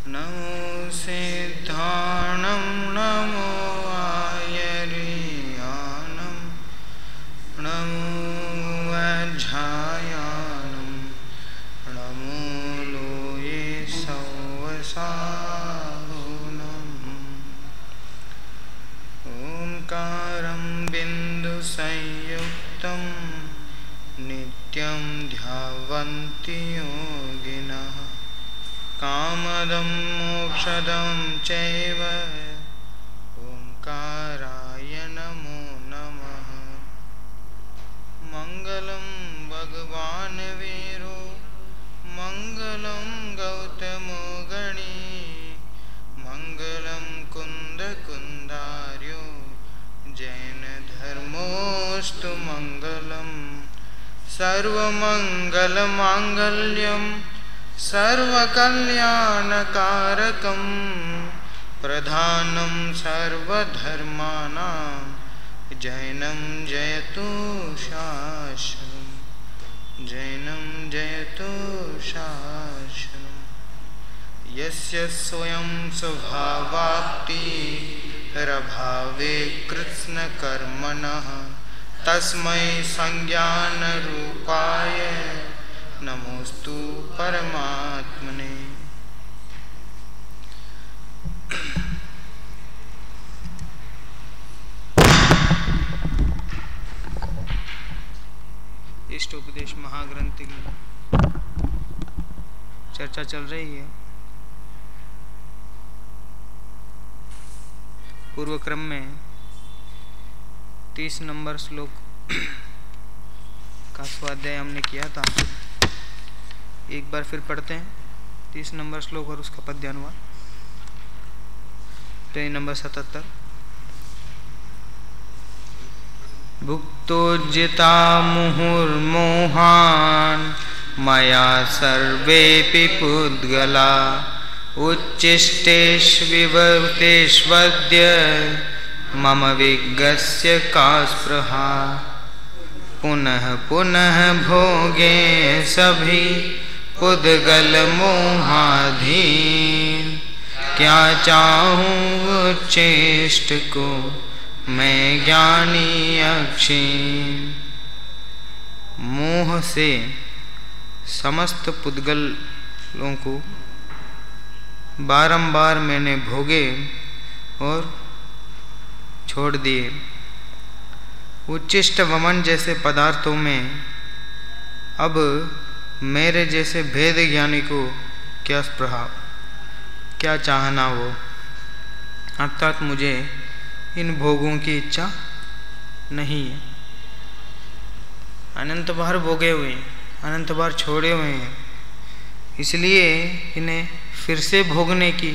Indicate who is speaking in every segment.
Speaker 1: नमो सिद्धाणं नमो आयर्यानं नमो वज्रायानं नमो लोये सवसाहुनम् ओंकारं बिन्दुसंयुक्तं नित्यं ध्यावन्ति योगिनः कामदं मोक्षदं चैव ओंकाराय नमो नमः। मंगलं भगवान् वीरो मंगलं गौतमो गणी मंगलं कुन्दकुन्दार्यो जैन धर्मोऽस्तु मंगलम् सर्वमंगलमांगल्यं सर्वकल्याणकारकं प्रधानं सर्वधर्माणां जैनं जयतु शासनम् जैनं जयतु शासनम् यस्य स्वयं स्वभावाप्तिरभावे कृत्स्नकर्मणः तस्मै संज्ञानरूपाय नमोस्तु परमात्मने। इष्ट उपदेश महाग्रंथ की चर्चा चल रही है। पूर्व क्रम में 30 नंबर श्लोक का स्वाध्याय हमने किया था। एक बार फिर पढ़ते हैं 30 नंबर श्लोक और उसका पद्यानुवाद। Page number 77। भुक्तोज्जिता मुहुर्मोहान् मया सर्वेऽपि पुद्गला उच्छिष्टेष्विवर्तेष्वद्य मम विज्ञस्य का स्पृहा पुनः पुनः भोगे सभी पुद्गल मोहाधीन क्या चाहूँ उच्छिष्ट को मैं ज्ञानी अक्षीण। मोह से समस्त पुद्गलों को बारंबार मैंने भोगे और छोड़ दिए। उच्छिष्ट वमन जैसे पदार्थों में अब मेरे जैसे भेद ज्ञानी को क्या स्पृहा, क्या चाहना वो, अर्थात मुझे इन भोगों की इच्छा नहीं है। अनंत बार भोगे हुए हैं, अनंत बार छोड़े हुए हैं, इसलिए इन्हें फिर से भोगने की,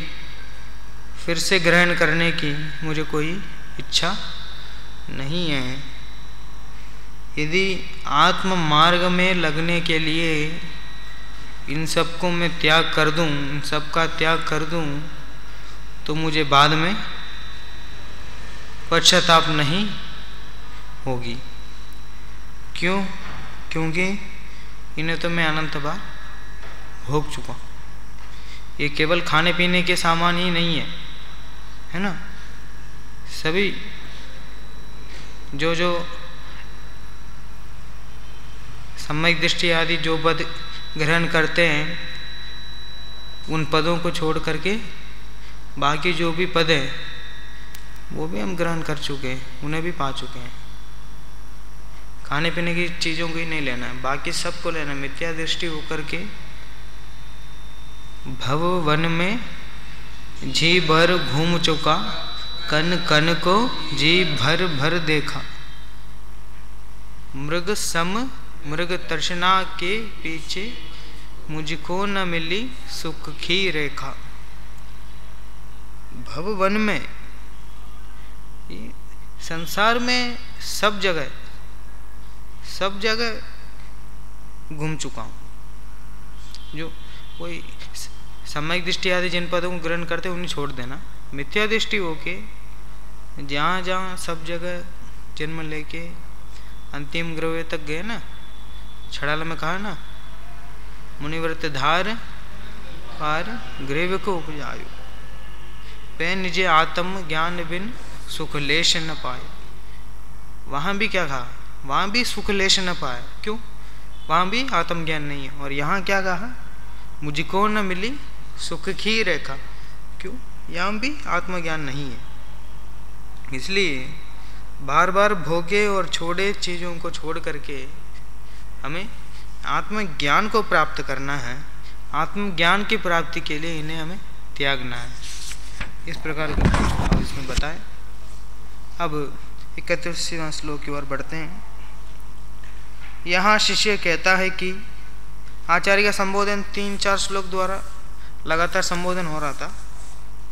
Speaker 1: फिर से ग्रहण करने की मुझे कोई इच्छा नहीं है। यदि आत्म मार्ग में लगने के लिए इन सबको मैं त्याग कर दूं, इन सब का त्याग कर दूं, तो मुझे बाद में पश्चाताप नहीं होगी। क्यों? क्योंकि इन्हें तो मैं अनंत बार भोग चुका। ये केवल खाने पीने के सामान ही नहीं है ना। सभी जो सम्यक दृष्टि आदि जो पद ग्रहण करते हैं, उन पदों को छोड़ करके बाकी जो भी पद है वो भी हम ग्रहण कर चुके हैं, उन्हें भी पा चुके हैं। खाने पीने की चीज़ों को ही नहीं लेना है, बाकी सबको लेना है। मिथ्या दृष्टि होकर के भव वन में जी भर घूम चुका, कन कन को जी भर भर देखा। मृग सम मृग तृष्णा के पीछे मुझको न मिली सुख की रेखा। भव वन में, संसार में सब जगह घूम चुका हूँ। जो कोई सम्यक दृष्टि आदि जिन पदों को ग्रहण करते उन्हें छोड़ देना। मिथ्या दृष्टि होके जहाँ जहाँ सब जगह जन्म लेके अंतिम ग्रह तक गए ना, छड़ाला में कहा ना, मुनिव्रत धार पार ग्रीव को उपजायो, पे निजे आत्म ज्ञान बिन सुख लेश न पाए। वहाँ भी क्या कहा? वहाँ भी सुख लेश न पाए। क्यों? वहाँ भी आत्मज्ञान नहीं है। और यहाँ क्या कहा? मुझको न मिली सुख की रेखा। क्यों? यहाँ भी आत्मज्ञान नहीं है। इसलिए बार बार भोगे और छोड़े चीज़ों को छोड़ करके हमें आत्मज्ञान को प्राप्त करना है। आत्मज्ञान की प्राप्ति के लिए इन्हें हमें त्यागना है। इस प्रकार की इसमें बताएं। अब 31वां श्लोक की ओर बढ़ते हैं। यहाँ शिष्य कहता है कि आचार्य का संबोधन 3-4 श्लोक द्वारा लगातार संबोधन हो रहा था।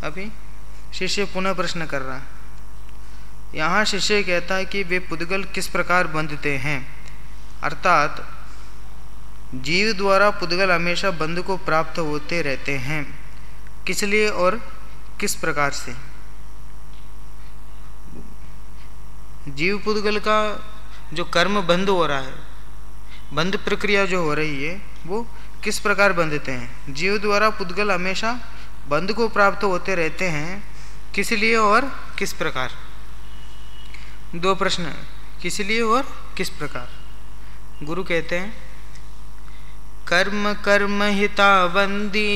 Speaker 1: अभी शिष्य पुनः प्रश्न कर रहा है। यहाँ शिष्य कहता है कि वे पुद्गल किस प्रकार बंधते हैं, अर्थात जीव द्वारा पुद्गल हमेशा बंध को प्राप्त होते रहते हैं, किस लिए और किस प्रकार से। जीव पुद्गल का जो कर्म बंध हो रहा है, बंध प्रक्रिया जो हो रही है, वो किस प्रकार बंधते हैं। जीव द्वारा पुद्गल हमेशा बंध को प्राप्त होते रहते हैं, किस लिए और किस प्रकार। 2 प्रश्न, किस लिए और किस प्रकार। गुरु कहते हैं कर्म कर्म हितावंदी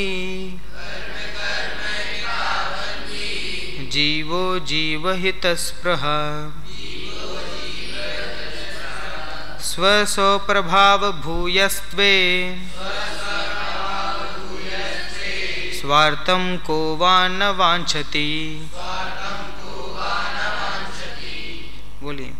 Speaker 1: जीवो जीव हितस्पृह स्वस्व प्रभाव भूयस्त्वे स्वार्थं को वा न वांछति। बोलिए।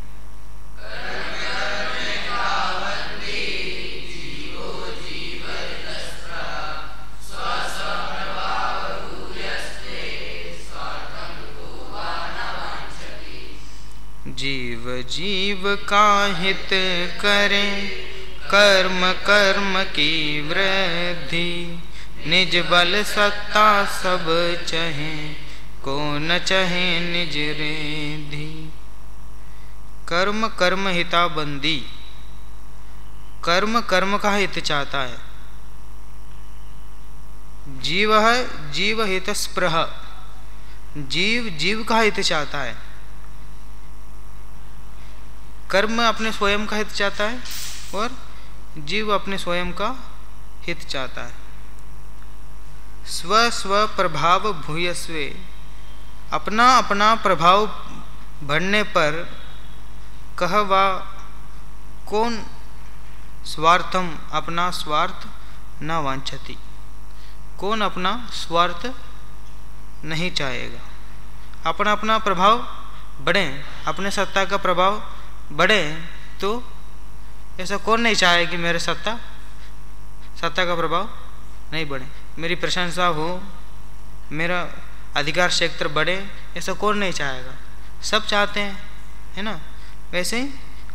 Speaker 1: जीव जीव का हित करें, कर्म कर्म की वृद्धि, निज बल सत्ता सब चहे, को न चहे निज रिद्धि। कर्म कर्म हिताबंदी, कर्म कर्म का हित चाहता है। जीव है जीव हित स्पृह, जीव जीव का हित चाहता है। कर्म अपने स्वयं का हित चाहता है और जीव अपने स्वयं का हित चाहता है। स्व स्व प्रभाव भूयस्वे, अपना अपना प्रभाव बढ़ने पर कह वा कौन स्वार्थम, अपना स्वार्थ न वांछति, कौन अपना स्वार्थ नहीं चाहेगा। अपना अपना प्रभाव बढ़े, अपने सत्ता का प्रभाव बढ़े, तो ऐसा कौन नहीं चाहे कि मेरे सत्ता का प्रभाव नहीं बढ़े, मेरी प्रशंसा हो, मेरा अधिकार क्षेत्र बढ़े, ऐसा कौन नहीं चाहेगा। सब चाहते हैं, है ना। वैसे ही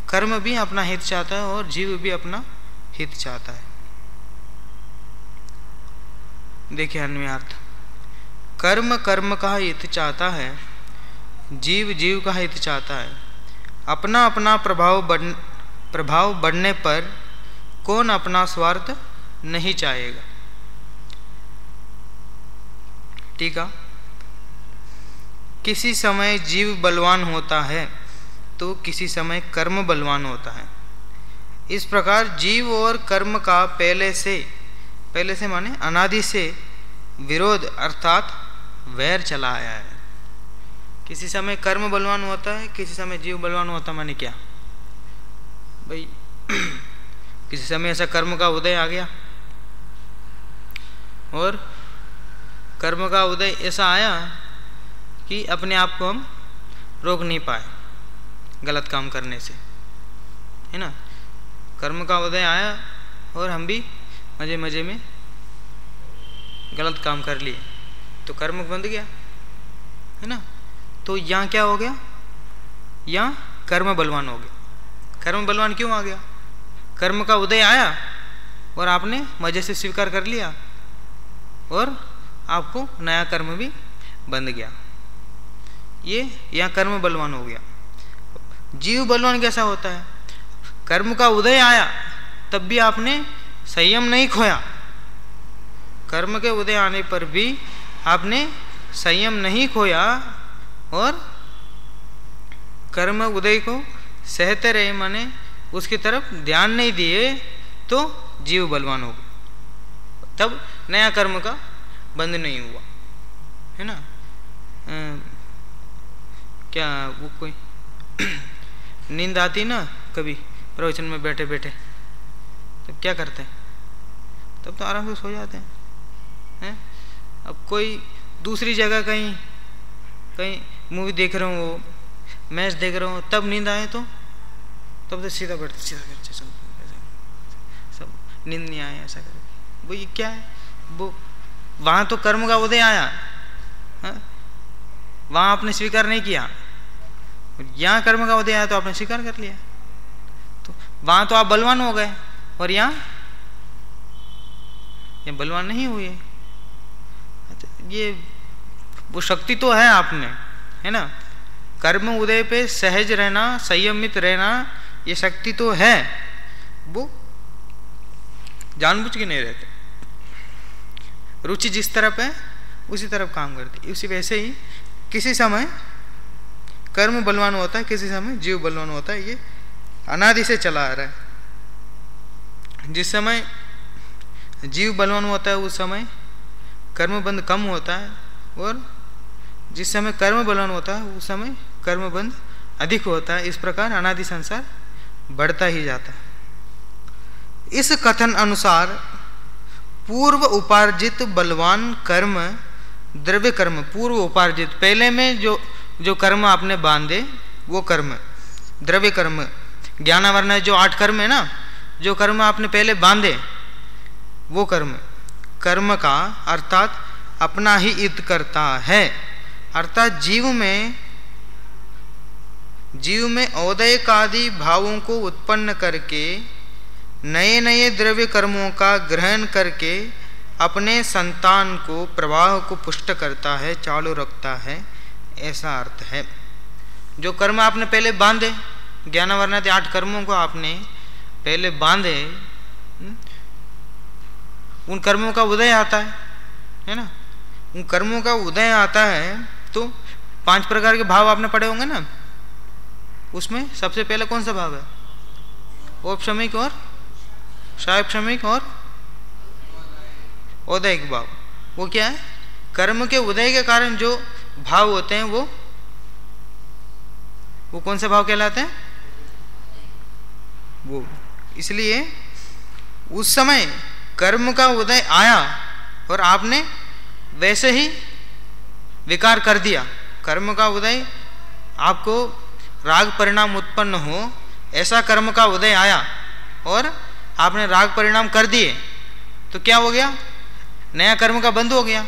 Speaker 1: कर्म भी अपना हित चाहता है और जीव भी अपना हित चाहता है। देखिए अन्वयार्थ, कर्म कर्म का हित चाहता है, जीव जीव का हित चाहता है। अपना अपना प्रभाव बढ़ने पर कौन अपना स्वार्थ नहीं चाहेगा। ठीक है। किसी समय जीव बलवान होता है तो किसी समय कर्म बलवान होता है। इस प्रकार जीव और कर्म का पहले से माने अनादि से विरोध अर्थात वैर चला आया है। किसी समय कर्म बलवान होता है, किसी समय जीव बलवान होता। माने क्या भाई, किसी समय ऐसा कर्म का उदय आ गया और कर्म का उदय ऐसा आया कि अपने आप को हम रोक नहीं पाए गलत काम करने से, है ना। कर्म का उदय आया और हम भी मजे मजे में गलत काम कर लिए, तो कर्म बंध गया, है ना। तो यहाँ क्या हो गया, यहाँ कर्म बलवान हो गया। कर्म बलवान क्यों आ गया? कर्म का उदय आया और आपने मजे से स्वीकार कर लिया और आपको नया कर्म भी बंध गया। ये यहाँ कर्म बलवान हो गया। जीव बलवान कैसा होता है? कर्म का उदय आया तब भी आपने संयम नहीं खोया, कर्म के उदय आने पर भी आपने संयम नहीं खोया और कर्म उदय को सहते रहे, माने उसकी तरफ ध्यान नहीं दिए, तो जीव बलवान होगा, तब नया कर्म का बंध नहीं हुआ, है ना। क्या वो कोई नींद आती ना कभी प्रवचन में बैठे बैठे, तब क्या करते हैं? तब तो आराम से सो जाते हैं। अब कोई दूसरी जगह कहीं मूवी देख रहा हूँ, वो मैच देख रहा हूँ, तब नींद आए तो तब तो सीधा बैठते सब नींद नहीं आए ऐसा करके। वो ये क्या है? वो वहाँ तो कर्म का उदय आया, वहाँ आपने स्वीकार नहीं किया, यहाँ कर्म का उदय आया तो आपने स्वीकार कर लिया, तो वहाँ तो आप बलवान हो गए और यहाँ बलवान नहीं हुए। ये वो शक्ति तो है आप में, है ना। कर्म उदय पे सहज रहना, संयमित रहना, ये शक्ति तो है, वो जानबूझ के नहीं रहते। रुचि जिस तरफ है उसी तरफ काम करती। उसी वैसे ही किसी समय कर्म बलवान होता है, किसी समय जीव बलवान होता है। ये अनादि से चला आ रहा है। जिस समय जीव बलवान होता है उस समय कर्मबंध कम होता है, और जिस समय कर्म बलवान होता है उस समय कर्मबंध अधिक होता है। इस प्रकार अनादि संसार बढ़ता ही जाता है। इस कथन अनुसार पूर्व उपार्जित बलवान कर्म द्रव्य कर्म, पूर्व उपार्जित पहले में जो कर्म आपने बांधे वो कर्म द्रव्य कर्म, ज्ञानावरण जो 8 कर्म है ना, जो कर्म आपने पहले बांधे वो कर्म का अर्थात अपना ही हित करता है। अर्थात जीव में औदयकादि भावों को उत्पन्न करके नए नए द्रव्य कर्मों का ग्रहण करके अपने संतान को प्रवाह को पुष्ट करता है, चालू रखता है, ऐसा अर्थ है। जो कर्म आपने पहले बांधे, ज्ञानावरणादि 8 कर्मों को आपने पहले बांधे, उन कर्मों का उदय आता है ना। उन कर्मों का उदय आता है तो 5 प्रकार के भाव आपने पढ़े होंगे ना। उसमें सबसे पहले कौन सा भाव है? औपशमिक और सायपशमिक और औदयिक भाव। वो क्या है? कर्म के उदय के कारण जो भाव होते हैं वो कौन से भाव कहलाते हैं? वो इसलिए उस समय कर्म का उदय आया और आपने वैसे ही विकार कर दिया। कर्म का उदय, आपको राग परिणाम उत्पन्न हो, ऐसा कर्म का उदय आया और आपने राग परिणाम कर दिए, तो क्या हो गया? नया कर्म का बंध हो गया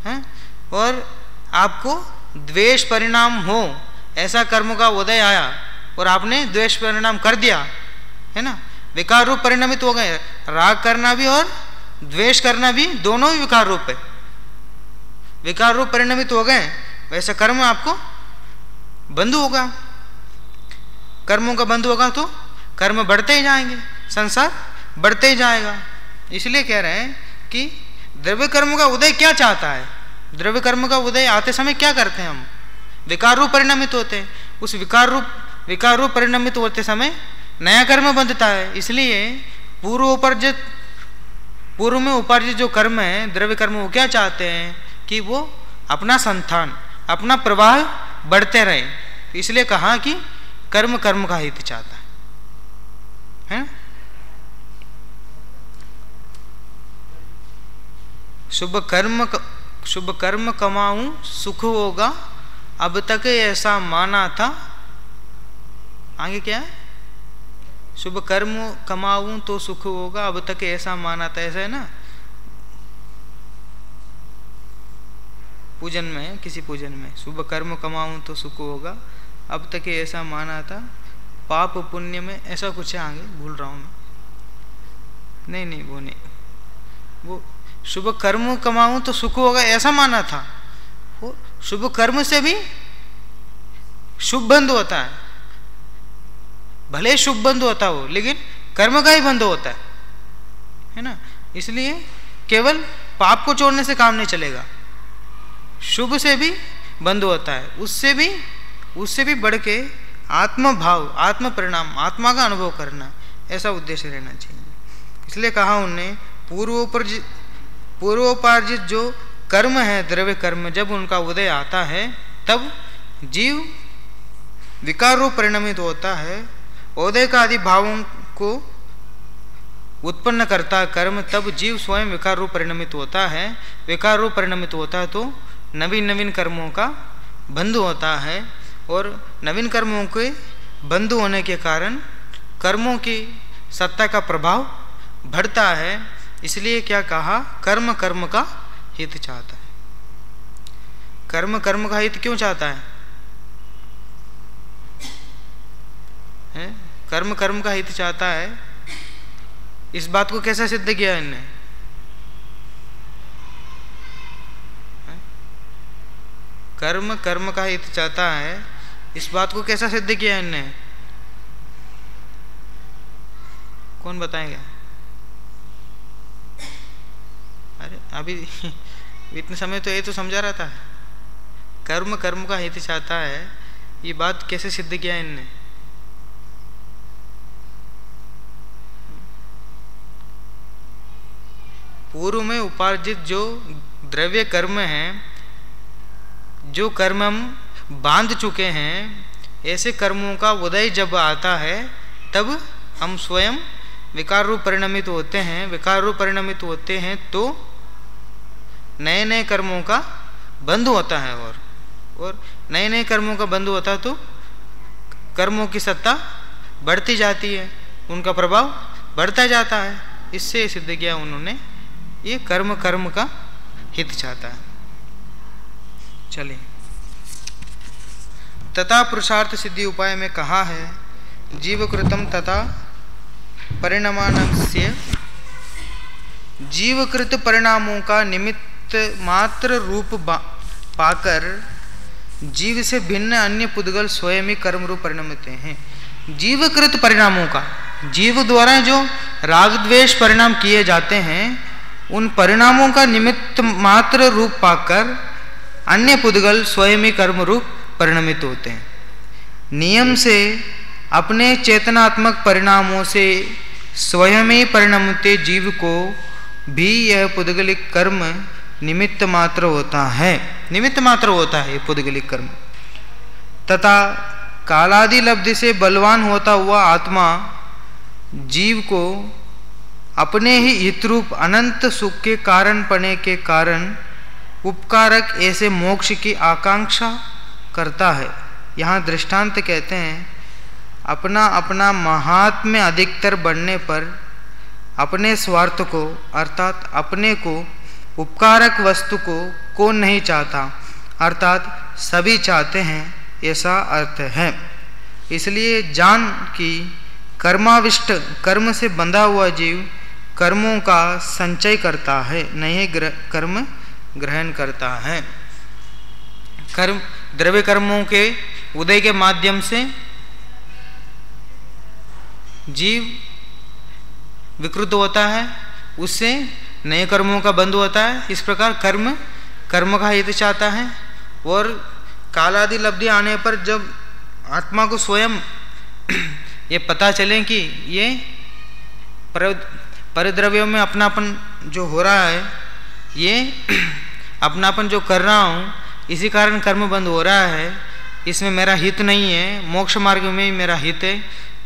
Speaker 1: है। और आपको द्वेष परिणाम हो, ऐसा कर्म का उदय आया और आपने द्वेष परिणाम कर दिया, है ना। विकार रूप परिणामित हो गए। राग करना भी और द्वेष करना भी, दोनों ही विकार रूप है, विकार रूप परिणामित हो गए। वैसा कर्म आपको बंद होगा। कर्मों का बंद होगा तो कर्म बढ़ते ही जाएंगे, संसार बढ़ते ही जाएगा। इसलिए कह रहे हैं कि द्रव्य कर्म का उदय क्या चाहता है? द्रव्य कर्म का उदय आते समय क्या करते हैं हम? विकार रूप परिणामित होते हैं। उस विकार रूप परिणामित होते समय नया कर्म बंधता है। इसलिए पूर्व में उपार्जित जो कर्म है, द्रव्य कर्म, वो क्या चाहते हैं? कि वो अपना संतान, अपना प्रवाह बढ़ते रहे। तो इसलिए कहा कि कर्म का हित चाहता है। शुभ कर्म कमाऊं सुख होगा, अब तक ऐसा माना था। आगे क्या है? शुभ कर्म कमाऊं तो सुख होगा, अब तक ऐसा माना था। ऐसा है ना, पूजन में, किसी पूजन में शुभ कर्म कमाऊं तो सुख होगा, अब तक ऐसा माना था। पाप पुण्य में ऐसा कुछ है, आगे भूल रहा हूं मैं। नहीं वो नहीं, वो शुभ कर्म कमाऊं तो सुख होगा ऐसा माना था। वो शुभ कर्म से भी शुभ बंध होता है, भले शुभ बंध होता हो, लेकिन कर्म का ही बंध होता है ना। इसलिए केवल पाप को छोड़ने से काम नहीं चलेगा, शुभ से भी बंद होता है, उससे भी बढ़ के आत्म भाव, आत्म परिणाम, आत्मा का अनुभव करना, ऐसा उद्देश्य रहना चाहिए। इसलिए कहा उनने पूर्वोपार्जित जो कर्म है, द्रव्य कर्म, जब उनका उदय आता है तब जीव विकार रूप परिणमित होता है। उदय का आदि भावों को उत्पन्न करता है कर्म, तब जीव स्वयं विकार रूप परिणमित होता है। विकार रूप परिणमित होता है तो नवीन नवीन कर्मों का बंध होता है, और नवीन कर्मों के बंध होने के कारण कर्मों की सत्ता का प्रभाव बढ़ता है। इसलिए क्या कहा, कर्म कर्म का हित चाहता है। कर्म कर्म का हित क्यों चाहता है? कर्म कर्म का हित चाहता है, इस बात को कैसे सिद्ध किया इनने? कर्म कर्म का हित चाहता है, इस बात को कैसा सिद्ध किया इनने? कौन बताएगा? अरे अभी इतने समय तो ये तो समझा रहा था, कर्म कर्म का हित चाहता है, ये बात कैसे सिद्ध किया इनने? पूर्व में उपार्जित जो द्रव्य कर्म हैं, जो कर्म हम बांध चुके हैं, ऐसे कर्मों का उदय जब आता है तब हम स्वयं विकार रूप परिणमित होते हैं। विकार रूप परिणमित होते हैं तो नए नए कर्मों का बंध होता है, और नए नए कर्मों का बंध होता है तो कर्मों की सत्ता बढ़ती जाती है, उनका प्रभाव बढ़ता जाता है। इससे सिद्ध किया उन्होंने, ये कर्म कर्म का हित चाहता है। चलिए, तथा पुरुषार्थ सिद्धि उपाय में कहा है, जीवकृतम तथा परिणामानस्य, जीवकृत परिणामों का निमित्त मात्र रूप पाकर जीव से भिन्न अन्य पुद्गल स्वयं ही कर्म रूप परिणमते हैं। जीवकृत परिणामों का, जीव द्वारा जो राग द्वेष परिणाम किए जाते हैं, उन परिणामों का निमित्त मात्र रूप पाकर अन्य पुद्गल स्वयं ही कर्म रूप परिणमित होते हैं। नियम से अपने चेतनात्मक परिणामों से स्वयं ही परिणमते जीव को भी यह पुद्गलिक कर्म निमित्त मात्र होता है, निमित्त मात्र होता है ये पुद्गलिक कर्म। तथा कालादि लब्धि से बलवान होता हुआ आत्मा जीव को अपने ही हितरूप अनंत सुख के कारण पने के कारण उपकारक ऐसे मोक्ष की आकांक्षा करता है। यहाँ दृष्टांत कहते हैं, अपना अपना महात्म्य अधिकतर बढ़ने पर अपने स्वार्थ को, अर्थात अपने को, उपकारक वस्तु को कौन नहीं चाहता, अर्थात सभी चाहते हैं, ऐसा अर्थ है। इसलिए जान कि कर्माविष्ट, कर्म से बंधा हुआ जीव कर्मों का संचय करता है, नहीं कर्म ग्रहण करता है। कर्म, द्रव्य कर्मों के उदय के माध्यम से जीव विकृत होता है, उससे नए कर्मों का बंध होता है। इस प्रकार कर्म कर्म का हित चाहता है, और कालादि लब्धि आने पर जब आत्मा को स्वयं ये पता चले कि ये परिद्रव्यों में अपनापन जो हो रहा है, ये अपनापन जो कर रहा हूँ, इसी कारण कर्म बंद हो रहा है, इसमें मेरा हित नहीं है, मोक्ष मार्ग में ही मेरा हित है,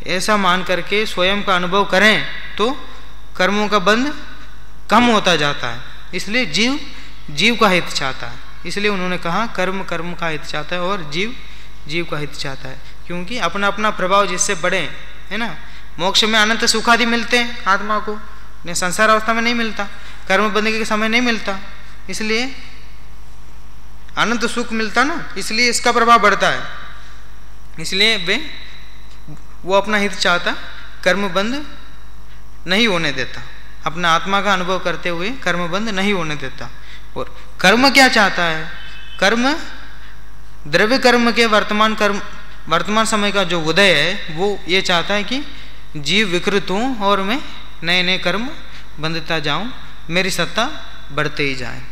Speaker 1: ऐसा मान करके स्वयं का अनुभव करें तो कर्मों का बंध कम होता जाता है। इसलिए जीव जीव का हित चाहता है। इसलिए उन्होंने कहा कर्म कर्म का हित चाहता है और जीव जीव का हित चाहता है, क्योंकि अपना अपना प्रभाव जिससे बढ़े, है ना। मोक्ष में अनंत सुख आदि मिलते हैं आत्मा को, संसार अवस्था में नहीं मिलता, कर्म बंधने के समय नहीं मिलता, इसलिए अनंत सुख मिलता ना, इसलिए इसका प्रभाव बढ़ता है। इसलिए वो अपना हित चाहता, कर्म बंध नहीं होने देता, अपना आत्मा का अनुभव करते हुए कर्म बंध नहीं होने देता। और कर्म क्या चाहता है? कर्म द्रव्य कर्म के वर्तमान समय का जो उदय है, वो ये चाहता है कि जीव विकृत हूँ और मैं नए नए कर्म बंधता जाऊँ, मेरी सत्ता बढ़ते ही जाए।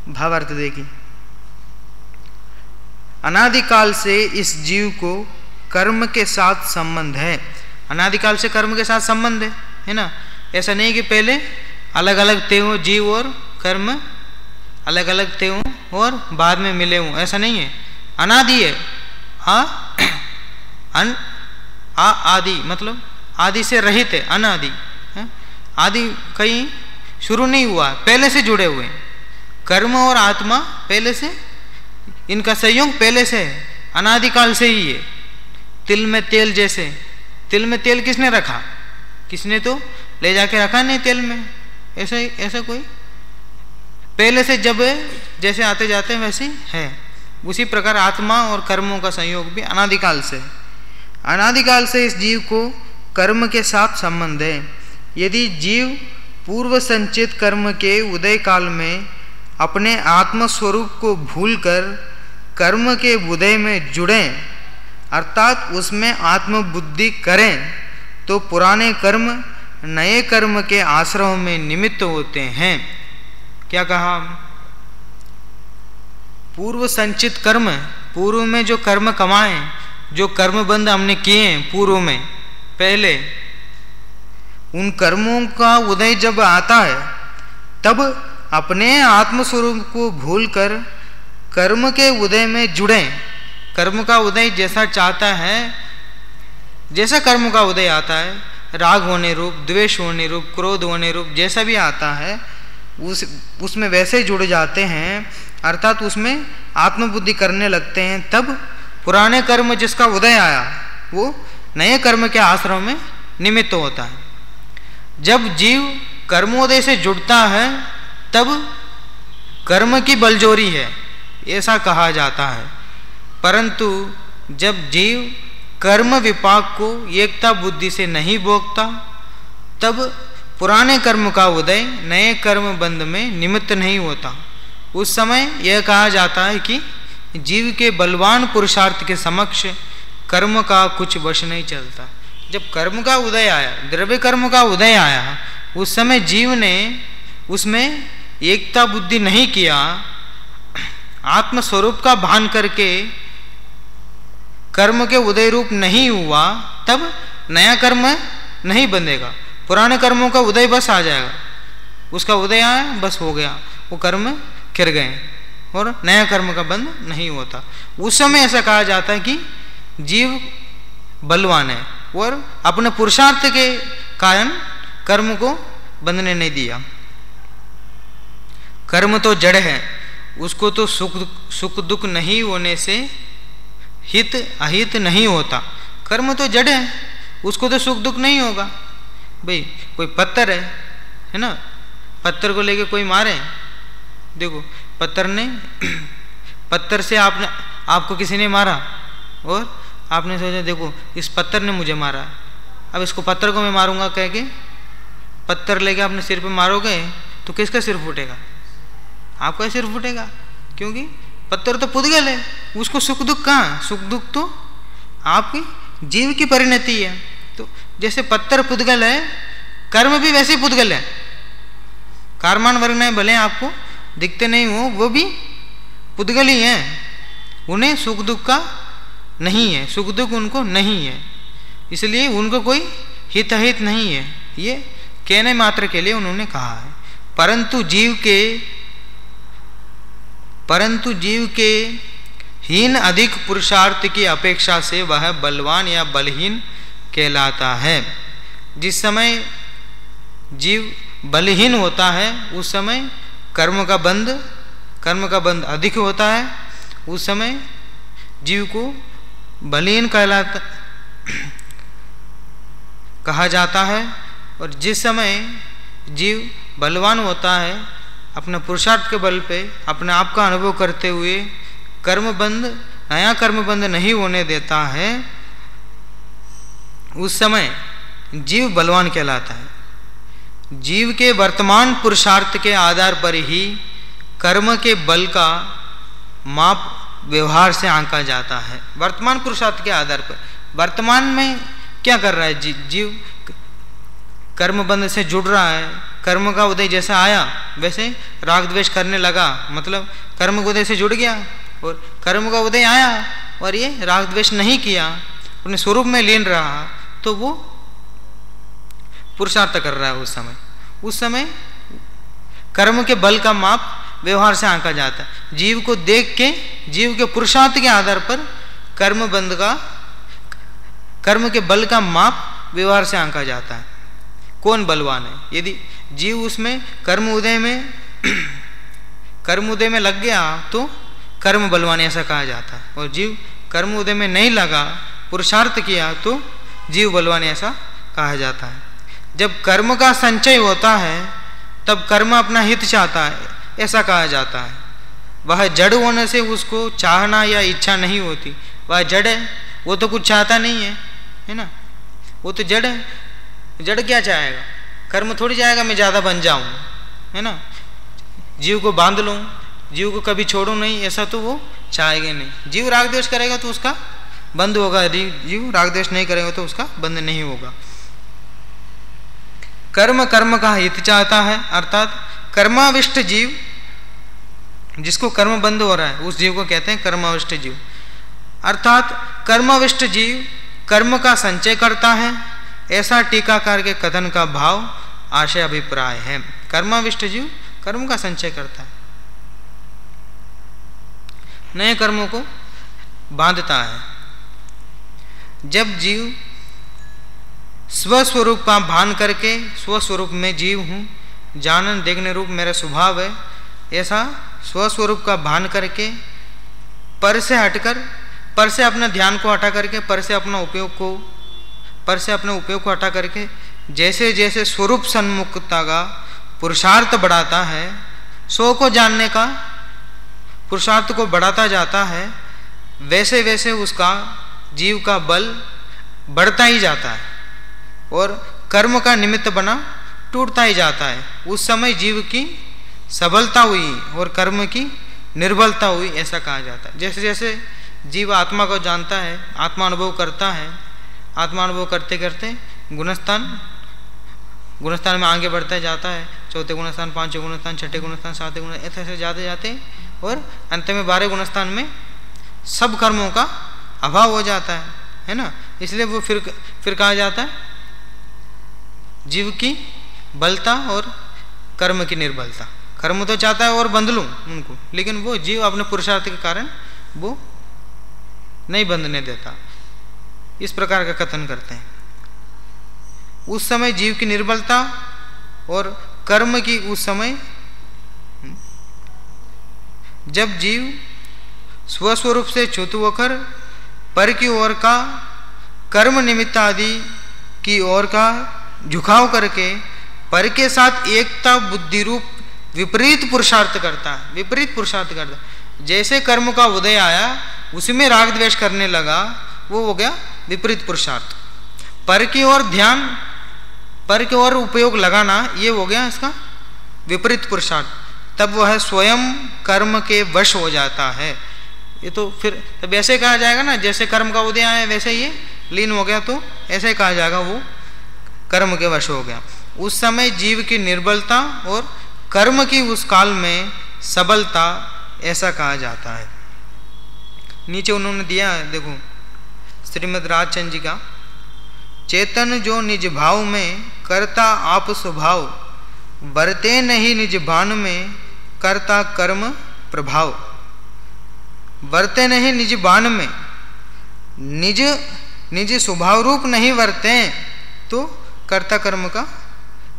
Speaker 1: भावार्थ देखिए, अनादिकाल से इस जीव को कर्म के साथ संबंध है। अनादिकाल से कर्म के साथ संबंध है ना। ऐसा नहीं कि पहले अलग अलग थे हो जीव और कर्म, अलग अलग थे हो और बाद में मिले हों, ऐसा नहीं है। अनादि है। आदि मतलब आदि से रहित है, अनादि है? आदि कहीं शुरू नहीं हुआ, पहले से जुड़े हुए हैं। कर्म और आत्मा पहले से, इनका संयोग पहले से है, अनादिकाल से ही है। तिल में तेल जैसे, तिल में तेल किसने रखा? किसने तो ले जाके रखा नहीं तेल में, ऐसा कोई पहले से जब जैसे आते जाते हैं वैसे है। उसी प्रकार आत्मा और कर्मों का संयोग भी अनादिकाल से है। अनादिकाल से इस जीव को कर्म के साथ संबंध है। यदि जीव पूर्व संचित कर्म के उदय काल में अपने आत्म स्वरूप को भूलकर कर्म के उदय में जुड़ें, अर्थात उसमें आत्मबुद्धि करें, तो पुराने कर्म नए कर्म के आश्रय में निमित्त होते हैं। क्या कहा? पूर्व संचित कर्म, पूर्व में जो कर्म कमाए, जो कर्म बंध हमने किए हैं पूर्व में पहले, उन कर्मों का उदय जब आता है तब अपने आत्मस्वरूप को भूलकर कर्म के उदय में जुड़ें। कर्म का उदय जैसा चाहता है, जैसा कर्म का उदय आता है, राग होने रूप, द्वेष होने रूप, क्रोध होने रूप, जैसा भी आता है उसमें वैसे जुड़ जाते हैं, अर्थात उसमें आत्मबुद्धि करने लगते हैं। तब पुराने कर्म जिसका उदय आया वो नए कर्म के आश्रय में निमित्त होता है। जब जीव कर्मोदय से जुड़ता है तब कर्म की बलजोरी है, ऐसा कहा जाता है। परंतु जब जीव कर्म विपाक को एकता बुद्धि से नहीं भोगता, तब पुराने कर्म का उदय नए कर्म बंध में निमित्त नहीं होता। उस समय यह कहा जाता है कि जीव के बलवान पुरुषार्थ के समक्ष कर्म का कुछ वश नहीं चलता। जब कर्म का उदय आया, द्रव्य कर्म का उदय आया, उस समय जीव ने उसमें एकता बुद्धि नहीं किया, आत्मस्वरूप का भान करके कर्म के उदय रूप नहीं हुआ, तब नया कर्म नहीं बंधेगा। पुराने कर्मों का उदय बस आ जाएगा, उसका उदय आया बस हो गया, वो कर्म खिर गए और नया कर्म का बंध नहीं होता। उस समय ऐसा कहा जाता है कि जीव बलवान है और अपने पुरुषार्थ के कारण कर्म को बंधने नहीं दिया। कर्म तो जड़ है, उसको तो सुख दुख नहीं होने से हित अहित नहीं होता। कर्म तो जड़ है, उसको तो सुख दुख नहीं होगा। भाई कोई पत्थर है ना, पत्थर को लेके कोई मारे, देखो पत्थर से आपको किसी ने मारा और आपने सोचा देखो इस पत्थर ने मुझे मारा, अब इसको पत्थर को मैं मारूंगा कह के पत्थर लेके अपने सिर पे मारोगे तो किसका सिर फूटेगा? आपका सिर फूटेगा, क्योंकि पत्थर तो पुद्गल है, उसको सुख दुख कहाँ? सुख दुख तो आपकी जीव की परिणति है। तो जैसे पत्थर पुद्गल है, कर्म भी वैसे ही पुद्गल है। कारमान वर्ग भले आपको दिखते नहीं हो, वो भी पुद्गल ही हैं, उन्हें सुख दुख का नहीं है, सुख दुख उनको नहीं है, इसलिए उनको कोई हित अहित नहीं है। ये कहने मात्र के लिए उन्होंने कहा है। परंतु जीव के हीन अधिक पुरुषार्थ की अपेक्षा से वह बलवान या बलहीन कहलाता है। जिस समय जीव बलहीन होता है उस समय कर्म का बंध अधिक होता है, उस समय जीव को बलहीन कहा जाता है। और जिस समय जीव बलवान होता है, अपने पुरुषार्थ के बल पे अपने आप का अनुभव करते हुए नया कर्मबंध नहीं होने देता है, उस समय जीव बलवान कहलाता है। जीव के वर्तमान पुरुषार्थ के आधार पर ही कर्म के बल का माप व्यवहार से आंका जाता है। वर्तमान पुरुषार्थ के आधार पर वर्तमान में क्या कर रहा है जीव? कर्म बंध से जुड़ रहा है, कर्म का उदय जैसा आया वैसे राग द्वेष करने लगा, मतलब कर्म के उदय से जुड़ गया और कर्म का उदय आया और ये राग द्वेष नहीं किया, अपने स्वरूप में लीन रहा, तो वो पुरुषार्थ कर रहा है। उस समय कर्म के बल का माप व्यवहार से आंका जाता है। जीव को देख के, जीव के पुरुषार्थ के आधार पर कर्म के बल का माप व्यवहार से आंका जाता है। कौन बलवान है? यदि जीव उसमें कर्म उदय में लग गया तो कर्म बलवान ऐसा कहा जाता है, और जीव कर्म उदय में नहीं लगा, पुरुषार्थ किया, तो जीव बलवान ऐसा कहा जाता है। जब कर्म का संचय होता है तब कर्म अपना हित चाहता है, ऐसा कहा जाता है। वह जड़ होने से उसको चाहना या इच्छा नहीं होती, वह जड़ है, वो तो कुछ चाहता नहीं है ना, वो तो जड़ है। जड़ क्या चाहेगा? कर्म थोड़ी चाहेगा मैं ज़्यादा बन जाऊं, है ना, जीव को बांध लूं, जीव को कभी छोड़ूं नहीं, ऐसा तो वो चाहेगा नहीं। जीव राग द्वेष करेगा तो उसका बंद होगा, जीव राग द्वेष नहीं करेगा तो उसका बंद नहीं होगा। कर्म का हित चाहता है, अर्थात कर्माविष्ट जीव, जिसको कर्म बंद हो रहा है उस जीव को कहते हैं कर्माविष्ट जीव। अर्थात कर्माविष्ट जीव कर्म का संचय करता है, ऐसा टीकाकार के कथन का भाव आशय अभिप्राय है। कर्माविष्ट जीव कर्म का संचय करता है, नए कर्मों को बांधता है। जब जीव स्वस्वरूप का भान करके, स्वस्वरूप में जीव हूँ, जानन देखने रूप मेरा स्वभाव है, ऐसा स्वस्वरूप का भान करके पर से हटकर, पर से अपने ध्यान को हटा करके, पर से अपने उपयोग को हटा करके जैसे जैसे स्वरूप सन्मुखता का पुरुषार्थ बढ़ाता है, सो को जानने का पुरुषार्थ को बढ़ाता जाता है, वैसे वैसे उसका जीव का बल बढ़ता ही जाता है और कर्म का निमित्त बना टूटता ही जाता है। उस समय जीव की सबलता हुई और कर्म की निर्बलता हुई, ऐसा कहा जाता है। जैसे जैसे जीव आत्मा को जानता है, आत्मा अनुभव करता है, आत्मा अनुभव करते करते गुणस्थान में आगे बढ़ता जाता है, चौथे गुणस्थान, पांचवें गुणस्थान, छठे गुणस्थान, सातवें गुणस्थान, ऐसे ऐसे जाते जाते और अंत में 12 गुणस्थान में सब कर्मों का अभाव हो जाता है ना। इसलिए वो फिर कहा जाता है जीव की बलता और कर्म की निर्बलता। कर्म तो चाहता है और बंध लूं उनको, लेकिन वो जीव अपने पुरुषार्थ के कारण वो नहीं बंधने देता, इस प्रकार का कथन करते हैं। उस समय जीव की निर्बलता और कर्म की उस समय, जब जीव स्वस्वरूप से च्युत होकर पर की ओर का कर्म निमित्त आदि की ओर का झुकाव करके पर के साथ एकता बुद्धि रूप विपरीत पुरुषार्थ करता है, जैसे कर्म का उदय आया उसी में राग द्वेष करने लगा, वो हो गया विपरीत पुरुषार्थ। पर की ओर ध्यान, पर की ओर उपयोग लगाना, ये हो गया इसका विपरीत पुरुषार्थ। तब वह स्वयं कर्म के वश हो जाता है। ये तो फिर तब ऐसे कहा जाएगा ना, जैसे कर्म का उदय आया वैसे ये लीन हो गया, तो ऐसे कहा जाएगा वो कर्म के वश हो गया। उस समय जीव की निर्बलता और कर्म की उस काल में सबलता, ऐसा कहा जाता है। नीचे उन्होंने दिया है, देखो श्रीमद् राजचंद्र जी का, चेतन जो निज भाव में करता आप स्वभाव, बरते नहीं निज भान में करता कर्म प्रभाव। वर्ते नहीं निज बाण में, निज स्वभाव रूप नहीं वर्ते तो कर्ता कर्म का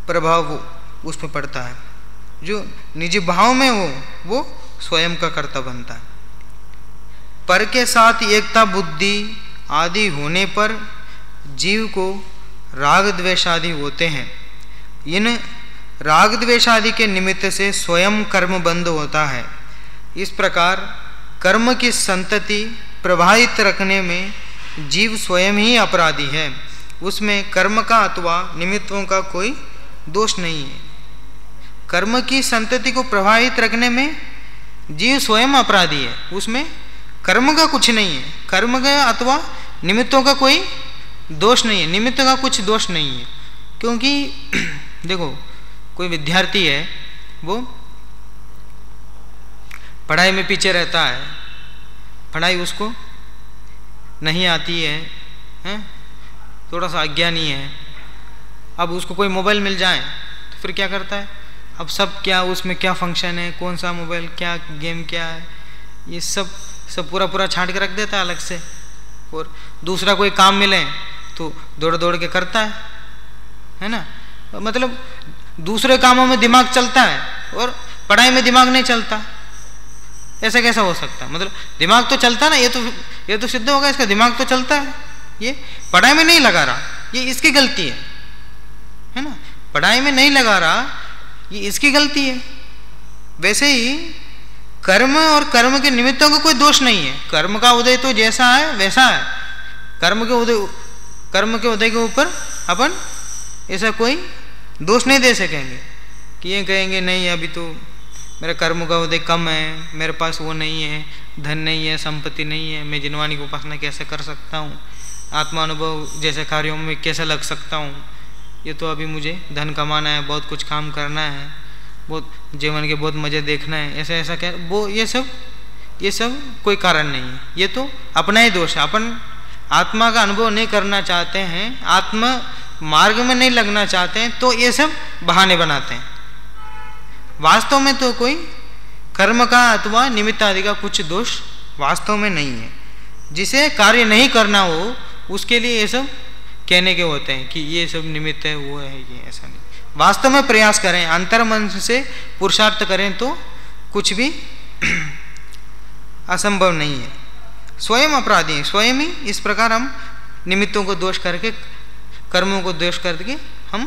Speaker 1: प्रभाव उसमें पड़ता है। जो निज भाव में हो वो स्वयं का कर्ता बनता है। पर के साथ एकता बुद्धि आदि होने पर जीव को राग द्वेष आदि होते हैं। इन राग द्वेष आदि के निमित्त से स्वयं कर्म बंद होता है। इस प्रकार कर्म की संतति प्रभावित रखने में जीव स्वयं ही अपराधी है। उसमें कर्म का अथवा निमित्तों का कोई दोष नहीं है। कर्म की संतति को प्रभावित रखने में जीव स्वयं अपराधी है, उसमें कर्म का कुछ नहीं है। कर्म का अथवा निमित्तों का कोई दोष नहीं है, निमित्त का कुछ दोष नहीं है। क्योंकि देखो कोई विद्यार्थी है, वो पढ़ाई में पीछे रहता है, पढ़ाई उसको नहीं आती है, थोड़ा सा अज्ञानी है। अब उसको कोई मोबाइल मिल जाए तो फिर क्या करता है, अब सब क्या उसमें क्या फंक्शन है, कौन सा मोबाइल, क्या गेम क्या है, ये सब पूरा छांट के रख देता है अलग से। और दूसरा कोई काम मिले तो दौड़ दौड़ के करता है ना। मतलब दूसरे कामों में दिमाग चलता है और पढ़ाई में दिमाग नहीं चलता, ऐसा कैसा हो सकता है? मतलब दिमाग तो चलता है ना, ये तो सिद्ध होगा इसका दिमाग तो चलता है, ये पढ़ाई में नहीं लगा रहा, ये इसकी गलती है ना। पढ़ाई में नहीं लगा रहा, ये इसकी गलती है। वैसे ही कर्म और कर्म के निमित्तों का कोई दोष नहीं है। कर्म का उदय तो जैसा है वैसा है। कर्म के उदय के ऊपर अपन ऐसा कोई दोष नहीं दे सकेंगे कि ये कहेंगे नहीं अभी तो मेरा कर्म का उदय कम है, मेरे पास वो नहीं है, धन नहीं है, संपत्ति नहीं है, मैं जिनवानी की उपासना कैसे कर सकता हूँ, आत्मानुभव जैसे कार्यों में कैसे लग सकता हूँ, ये तो अभी मुझे धन कमाना है, बहुत कुछ काम करना है, बहुत जीवन के बहुत मज़े देखना है, ऐसा क्या वो ये सब कोई कारण नहीं है। ये तो अपना ही दोष है। अपन आत्मा का अनुभव नहीं करना चाहते हैं, आत्मा मार्ग में नहीं लगना चाहते हैं, तो ये सब बहाने बनाते हैं। वास्तव में तो कोई कर्म का अथवा निमित्त आदि का कुछ दोष वास्तव में नहीं है। जिसे कार्य नहीं करना हो उसके लिए ये सब कहने के होते हैं कि ये सब निमित्त है, वो है, ये ऐसा नहीं। वास्तव में प्रयास करें, अंतर्मन से पुरुषार्थ करें तो कुछ भी असंभव नहीं है। स्वयं अपराधी हैं, स्वयं ही इस प्रकार हम निमित्तों को दोष करके, कर्मों को दोष करके हम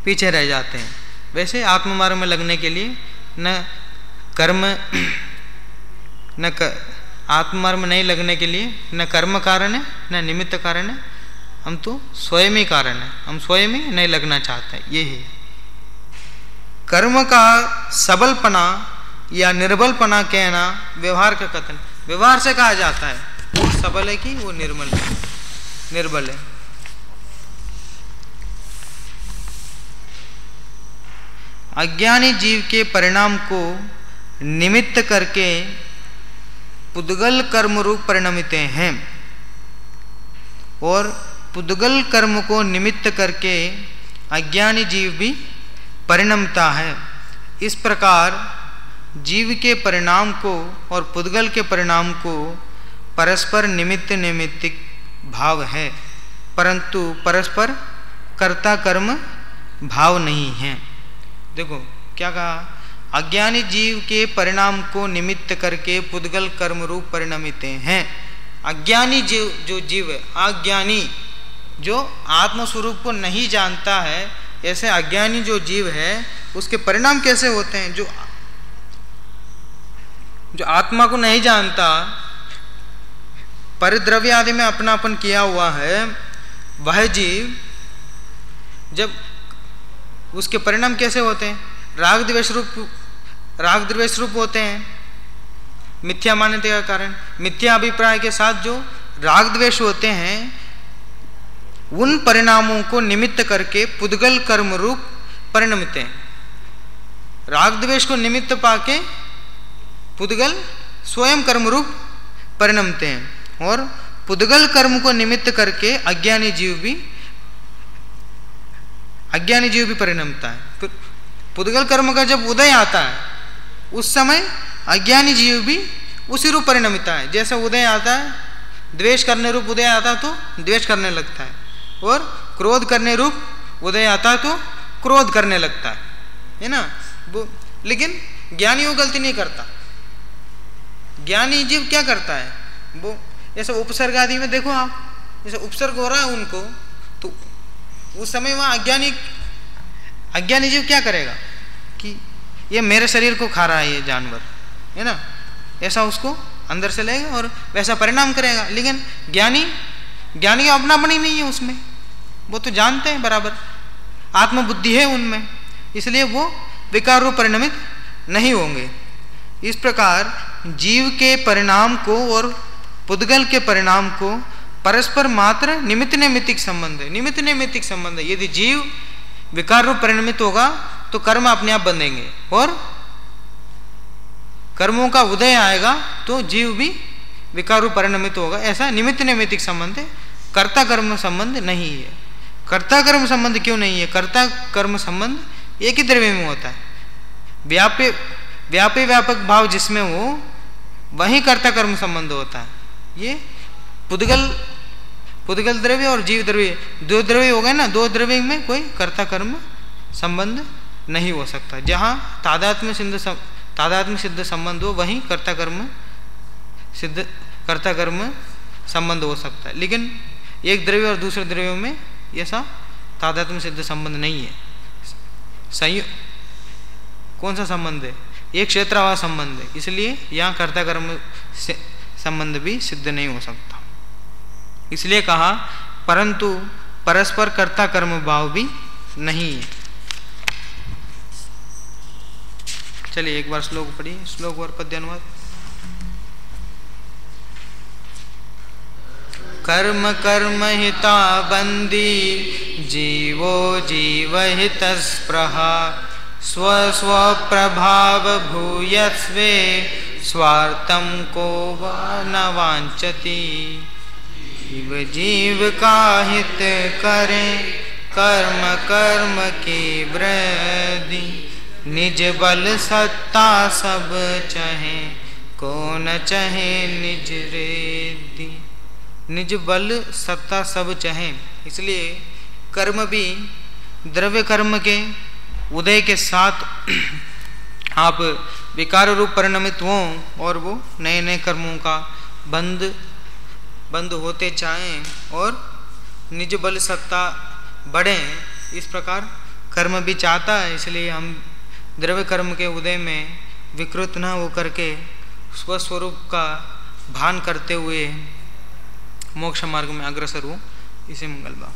Speaker 1: पीछे रह जाते हैं। वैसे आत्ममार्ग में लगने के लिए आत्ममार्ग में नहीं लगने के लिए न कर्म कारण है न निमित्त कारण है, हम तो स्वयं ही कारण है, हम स्वयं ही नहीं लगना चाहते। ये है कर्म का सबलपना या निर्बलपना कहना व्यवहार का कथन। व्यवहार से कहा जाता है वो सबल है कि वो निर्बल है। अज्ञानी जीव के परिणाम को निमित्त करके पुद्गल कर्म रूप परिणमित हैं और पुद्गल कर्म को निमित्त करके अज्ञानी जीव भी परिणमता है। इस प्रकार जीव के परिणाम को और पुद्गल के परिणाम को परस्पर निमित्तिक भाव है, परंतु परस्पर कर्ता कर्म भाव नहीं है। देखो क्या कहा, अज्ञानी जीव के परिणाम को निमित्त करके पुद्गल कर्म रूप परिणमित हैं। अज्ञानी जो जीव है, अज्ञानी जो आत्मस्वरूप को नहीं जानता है, ऐसे अज्ञानी जो जीव है उसके परिणाम कैसे होते हैं? जो आत्मा को नहीं जानता, परिद्रव्य आदि में अपनापन किया हुआ है, वह जीव जब उसके परिणाम कैसे होते हैं? राग द्वेष रूप होते हैं। मिथ्या मान्यता का कारण, मिथ्या अभिप्राय के साथ जो राग द्वेष होते हैं, उन परिणामों को निमित्त करके पुद्गल कर्म रूप परिणमित हैं। राग द्वेष को निमित्त पाके पुद्गल स्वयं कर्म रूप परिणमते हैं और पुद्गल कर्म को निमित्त करके अज्ञानी जीव भी परिणमता है। पुद्गल कर्म का जब उदय आता है उस समय अज्ञानी जीव भी उसी रूप परिणमिता है। जैसे उदय आता है, द्वेष करने रूप उदय आता है तो द्वेष करने लगता है, और क्रोध करने रूप उदय आता है तो क्रोध करने लगता है ना। वो लेकिन ज्ञानी वो गलती नहीं करता। ज्ञानी जीव क्या करता है, वो जैसे उपसर्ग आदि में देखो आप, जैसे उपसर्ग हो रहा है उनको, तो उस समय वहाँ अज्ञानी जीव क्या करेगा कि ये मेरे शरीर को खा रहा है ये जानवर, है ना, ऐसा उसको अंदर से लेगा और वैसा परिणाम करेगा। लेकिन ज्ञानी का अपनापन ही नहीं है उसमें, वो तो जानते हैं बराबर, आत्मबुद्धि है उनमें, इसलिए वो विकार रूप परिणमित नहीं होंगे। इस प्रकार जीव के परिणाम को और पुद्गल के परिणाम को परस्पर मात्र निमित्त नैमित्तिक संबंध है। निमित्त नैमित्तिक संबंध है। यदि जीव विकार रूप परिणमित होगा तो कर्म अपने आप बंधेंगे, और कर्मों का उदय आएगा तो जीव भी विकार रूप परिणमित होगा। ऐसा निमित्त नैमित्तिक संबंध है, कर्ता कर्म संबंध नहीं है। कर्ता कर्म संबंध क्यों नहीं है? कर्ता कर्म संबंध एक ही द्रव्य में होता है। व्यापी व्यापक भाव जिसमें हो वही कर्ता कर्म संबंध होता है। ये पुद्गल द्रव्य और जीव द्रव्य दो द्रव्य हो गए ना, दो द्रव्य में कोई कर्ता कर्म संबंध नहीं हो सकता। जहाँ तादात्म्य सिद्ध संबंध हो वहीं कर्ता कर्म संबंध हो सकता है, लेकिन एक द्रव्य और दूसरे द्रव्यों में ऐसा तादात्म्य सिद्ध संबंध नहीं है। कौन सा संबंध है? एक क्षेत्रावास संबंध है, इसलिए यहाँ कर्ता कर्म से संबंध भी सिद्ध नहीं हो सकता। इसलिए कहा परंतु परस्पर कर्ता कर्म भाव भी नहीं है। चलिए एक बार श्लोक पढ़िए, श्लोक और पद्यानुवाद। कर्म कर्म हिता बंदी जीवो जीव हित स्पृहा स्व स्व प्रभाव भूयस्वे स्वार्थम को न वांछति। जीव जीव का हित करें कर्म कर्म की वृद्धि निज बल सत्ता सब चाहे को न चाहे निज रिद्धि। निज बल सत्ता सब चाहे, इसलिए कर्म भी द्रव्य कर्म के उदय के साथ आप विकार रूप परिणमित हों और वो नए नए कर्मों का बंद होते जाएं और निज बल सत्ता बढ़े, इस प्रकार कर्म भी चाहता है। इसलिए हम द्रव्य कर्म के उदय में विकृत न हो करके स्वस्वरूप का भान करते हुए मोक्ष मार्ग में अग्रसर हो। इसे मंगल भाव।